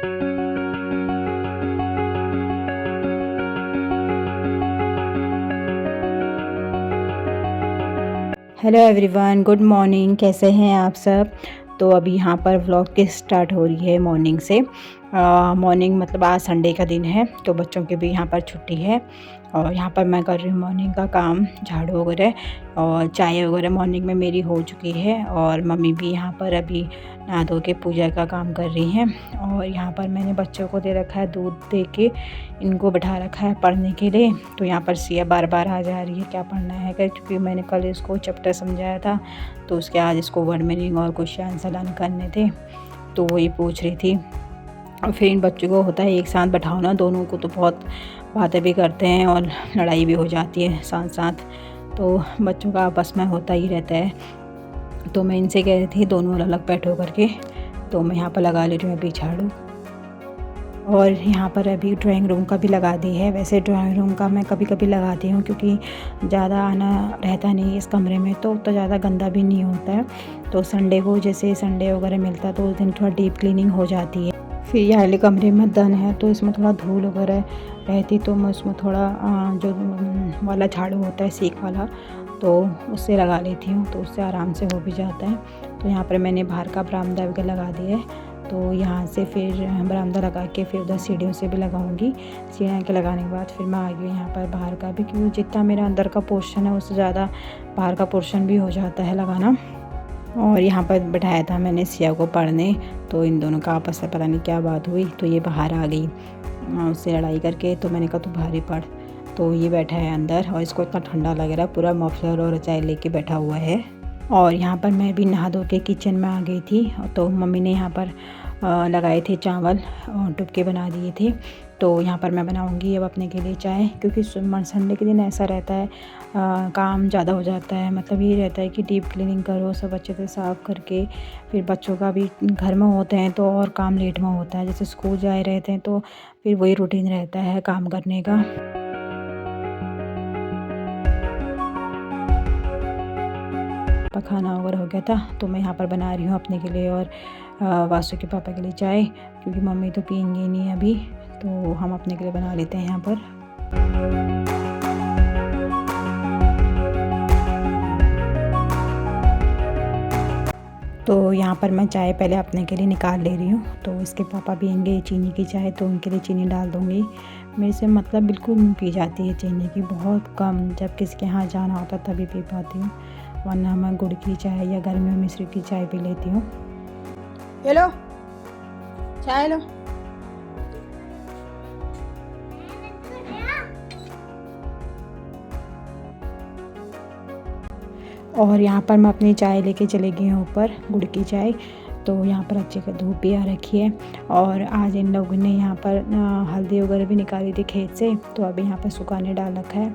Hello everyone, good morning. कैसे हैं आप सब? तो अभी यहाँ पर व्लॉग की स्टार्ट हो रही है मॉर्निंग से। मॉर्निंग मतलब आज संडे का दिन है तो बच्चों की भी यहाँ पर छुट्टी है और यहाँ पर मैं कर रही हूँ मॉर्निंग का काम, झाड़ू वगैरह और चाय वगैरह मॉर्निंग में मेरी हो चुकी है। और मम्मी भी यहाँ पर अभी नहा धो के पूजा का काम कर रही हैं। और यहाँ पर मैंने बच्चों को दे रखा है, दूध दे के इनको बैठा रखा है पढ़ने के लिए। तो यहाँ पर सिया बार बार आ जा रही है क्या पढ़ना है क्या, क्योंकि मैंने कल इसको चैप्टर समझाया था तो उसके आज इसको वर्ड मीनिंग और क्वेश्चन आंसर लर्न करने थे तो वही पूछ रही थी। और फिर इन बच्चों को होता है एक साथ बैठाओ ना, दोनों को तो बहुत बातें भी करते हैं और लड़ाई भी हो जाती है साथ साथ, तो बच्चों का आपस में होता ही रहता है। तो मैं इनसे कह रही थी दोनों अलग बैठो करके, तो मैं यहाँ पर लगा ले रही हूँ अभी झाड़ू। और यहाँ पर अभी ड्राइंग रूम का भी लगा दी है। वैसे ड्राइंग रूम का मैं कभी कभी लगाती हूँ क्योंकि ज़्यादा आना रहता नहीं इस कमरे में, तो ज़्यादा गंदा भी नहीं होता है। तो संडे को जैसे संडे वगैरह मिलता है तो उस दिन थोड़ा डीप क्लीनिंग हो जाती है। फिर ये वाले कमरे में दन है तो इसमें थोड़ा धूल वगैरह रहती तो मैं उसमें थोड़ा जो वाला झाड़ू होता है सीख वाला तो उससे लगा लेती हूँ, तो उससे आराम से हो भी जाता है। तो यहाँ पर मैंने बाहर का बरामदा वगैरह लगा दिया है, तो यहाँ से फिर बरामदा लगा के फिर उधर सीढ़ियों से भी लगाऊंगी। सीढ़ियों के लगाने के बाद फिर मैं आ गई यहाँ पर बाहर का भी, क्योंकि जितना मेरा अंदर का पोर्शन है उससे ज़्यादा बाहर का पोर्शन भी हो जाता है लगाना। और यहाँ पर बैठाया था मैंने सिया को पढ़ने, तो इन दोनों का आपस में पता नहीं क्या बात हुई तो ये बाहर आ गई उससे लड़ाई करके। तो मैंने कहा तू बाहर ही पढ़, तो ये बैठा है अंदर और इसको इतना ठंडा लग रहा है, पूरा मफलर और रजाई लेके बैठा हुआ है। और यहाँ पर मैं भी नहा धो के किचन में आ गई थी, तो मम्मी ने यहाँ पर लगाए थे चावल और डुबके बना दिए थे। तो यहाँ पर मैं बनाऊँगी अब अपने के लिए चाय, क्योंकि संडे के दिन ऐसा रहता है काम ज़्यादा हो जाता है। मतलब ये रहता है कि डीप क्लीनिंग करो, सब अच्छे से साफ़ करके, फिर बच्चों का भी घर में होते हैं तो और काम लेट में होता है। जैसे स्कूल जाए रहते हैं तो फिर वही रूटीन रहता है काम करने का। खाना वगैरह हो गया था तो मैं यहाँ पर बना रही हूँ अपने के लिए और वासु के पापा के लिए चाय, क्योंकि मम्मी तो पियेंगी नहीं अभी, तो हम अपने के लिए बना लेते हैं यहाँ पर। तो यहाँ पर मैं चाय पहले अपने के लिए निकाल ले रही हूँ, तो इसके पापा पियेंगे चीनी की चाय तो उनके लिए चीनी डाल दूँगी। मेरे से मतलब बिल्कुल नहीं पी जाती है चीनी की, बहुत कम, जब किसी के यहाँ जाना होता तभी पी पाती हूँ, वरना मैं गुड़ की चाय या गर्मी में मिश्री की चाय पी लेती हूँ। ये लो चाय लो। और यहाँ पर मैं अपनी चाय लेके चली गई हूँ ऊपर, गुड़ की चाय। तो यहाँ पर अच्छे से धूप भी आ रखी है और आज इन लोगों ने यहाँ पर हल्दी वगैरह भी निकाली थी खेत से, तो अभी यहाँ पर सुखाने डाल रखा है,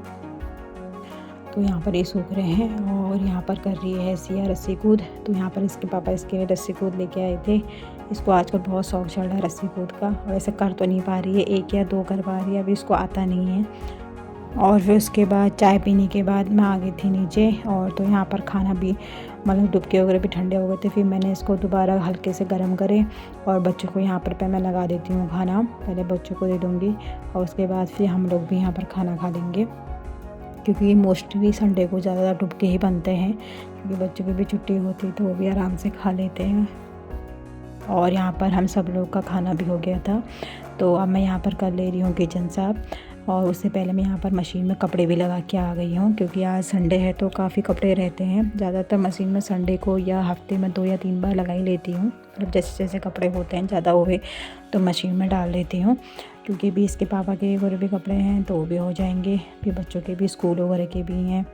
तो यहाँ पर ये सूख रहे हैं। और यहाँ पर कर रही है सिया रस्सी कूद, तो यहाँ पर इसके पापा इसके लिए रस्सी कूद लेके आए थे। इसको आजकल बहुत शौक चढ़ रहा है रस्सी कूद का, वैसे कर तो नहीं पा रही है, 1 या 2 कर पा रही है, अभी इसको आता नहीं है। और फिर उसके बाद चाय पीने के बाद मैं आ गई थी नीचे, और तो यहाँ पर खाना भी मतलब डुबके वगैरह भी ठंडे हो गए थे, फिर मैंने इसको दोबारा हल्के से गर्म करे और बच्चों को यहाँ पर मैं लगा देती हूँ खाना, पहले बच्चों को दे दूँगी और उसके बाद फिर हम लोग भी यहाँ पर खाना खा लेंगे, क्योंकि मोस्टली संडे को ज़्यादा डुबके ही बनते हैं, क्योंकि बच्चों की भी छुट्टी होती तो वो भी आराम से खा लेते हैं। और यहाँ पर हम सब लोग का खाना भी हो गया था, तो अब मैं यहाँ पर कर ले रही हूँ किचन साफ। और उससे पहले मैं यहाँ पर मशीन में कपड़े भी लगा के आ गई हूँ, क्योंकि आज संडे है तो काफ़ी कपड़े रहते हैं। ज़्यादातर मशीन में संडे को या हफ्ते में 2 या 3 बार लगा ही लेती हूँ, मतलब जैसे जैसे कपड़े होते हैं ज़्यादा हुए तो मशीन में डाल लेती हूँ, क्योंकि भी इसके पापा के वगैरह भी कपड़े हैं तो वो भी हो जाएंगे, फिर बच्चों के भी स्कूल वगैरह के भी हैं,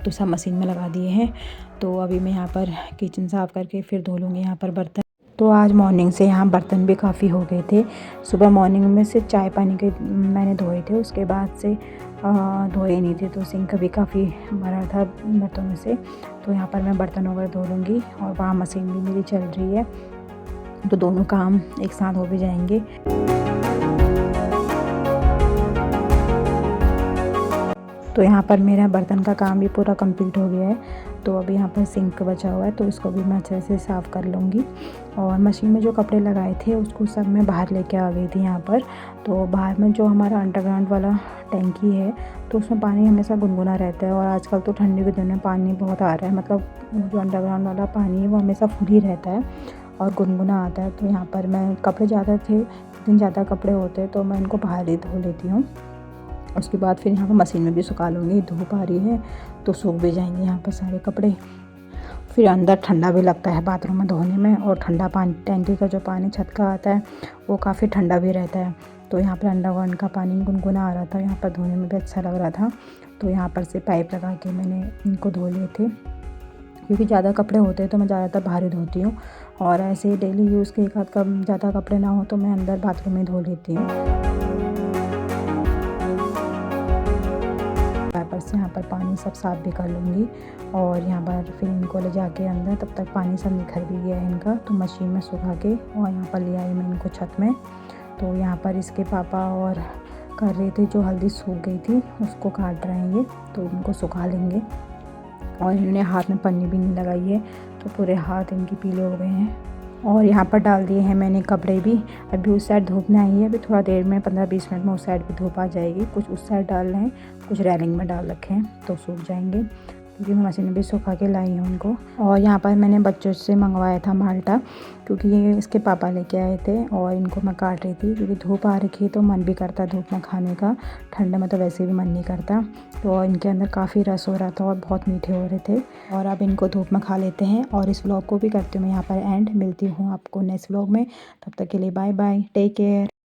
तो सब मशीन में लगा दिए हैं। तो अभी मैं यहाँ पर किचन साफ़ करके फिर धो लूँगी यहाँ पर बर्तन। तो आज मॉर्निंग से यहाँ बर्तन भी काफ़ी हो गए थे। सुबह मॉर्निंग में से चाय पानी के मैंने धोए थे, उसके बाद से धोए नहीं थे, तो सिंक भी काफ़ी भरा था बर्तनों से। तो यहाँ पर मैं बर्तन वगैरह धो लूँगी और वहाँ मशीन भी मेरी चल रही है, तो दोनों काम एक साथ हो भी जाएंगे। तो यहाँ पर मेरा बर्तन का काम भी पूरा कंप्लीट हो गया है। तो अभी यहाँ पर सिंक बचा हुआ है, तो इसको भी मैं अच्छे से साफ़ कर लूँगी। और मशीन में जो कपड़े लगाए थे उसको सब मैं बाहर लेके आ गई थी यहाँ पर। तो बाहर में जो हमारा अंडरग्राउंड वाला टैंकी है तो उसमें पानी हमेशा गुनगुना रहता है, और आजकल तो ठंडी के दिन में पानी बहुत आ रहा है, मतलब जो अंडरग्राउंड वाला पानी है वो हमेशा फुल ही रहता है और गुनगुना आता है। तो यहाँ पर मैं कपड़े ज़्यादा थे, जितने ज़्यादा कपड़े होते हैं तो मैं इनको बाहर ही धो लेती हूँ। उसके बाद फिर यहाँ पर मशीन में भी सुखा लूँगी। धूप आ रही है तो सूख भी जाएंगे यहाँ पर सारे कपड़े। फिर अंदर ठंडा भी लगता है बाथरूम में धोने में, और ठंडा पानी, टैंकी का जो पानी छत का आता है वो काफ़ी ठंडा भी रहता है। तो यहाँ पर अंडरग्राउंड का पानी गुनगुना आ रहा था, यहाँ पर धोने में भी अच्छा लग रहा था। तो यहाँ पर से पाइप लगा के मैंने इनको धो लिए थे, क्योंकि ज़्यादा कपड़े होते हैं तो मैं ज़्यादातर बाहर ही धोती हूँ, और ऐसे डेली यूज़ के एक आध कम ज़्यादा कपड़े ना हो तो मैं अंदर बाथरूम में धो लेती हूँ। वाइपर से यहाँ पर पानी सब साफ़ भी कर लूँगी, और यहाँ पर फिर इनको ले जाके अंदर, तब तक पानी सब निखर भी गया है इनका, तो मशीन में सुखा के और यहाँ पर ले आई मैं इनको छत में। तो यहाँ पर इसके पापा और कर रहे थे, जो हल्दी सूख गई थी उसको काट रहे हैं ये, तो इनको सुखा लेंगे। और इन्होंने हाथ में पन्नी भी नहीं लगाई है, तो पूरे हाथ इनके पीले हो गए हैं। और यहाँ पर डाल दिए हैं मैंने कपड़े भी। अभी उस साइड धूप नहीं आई है, अभी थोड़ा देर में 15-20 मिनट में उस साइड भी धूप आ जाएगी। कुछ उस साइड डाल रहे हैं, कुछ रेलिंग में डाल रखे हैं, तो सूख जाएंगे, क्योंकि मैं मशीन में भी सुखा के लाई हूँ उनको। और यहाँ पर मैंने बच्चों से मंगवाया था माल्टा, क्योंकि ये इसके पापा लेके आए थे, और इनको मैं काट रही थी क्योंकि धूप आ रखी है तो मन भी करता धूप में खाने का, ठंड में तो वैसे भी मन नहीं करता। तो इनके अंदर काफ़ी रस हो रहा था और बहुत मीठे हो रहे थे, और अब इनको धूप में खा लेते हैं। और इस व्लॉग को भी करती हूँ मैं यहाँ पर एंड। मिलती हूँ आपको नेक्स्ट व्लॉग में, तब तक के लिए बाय बाय, टेक केयर।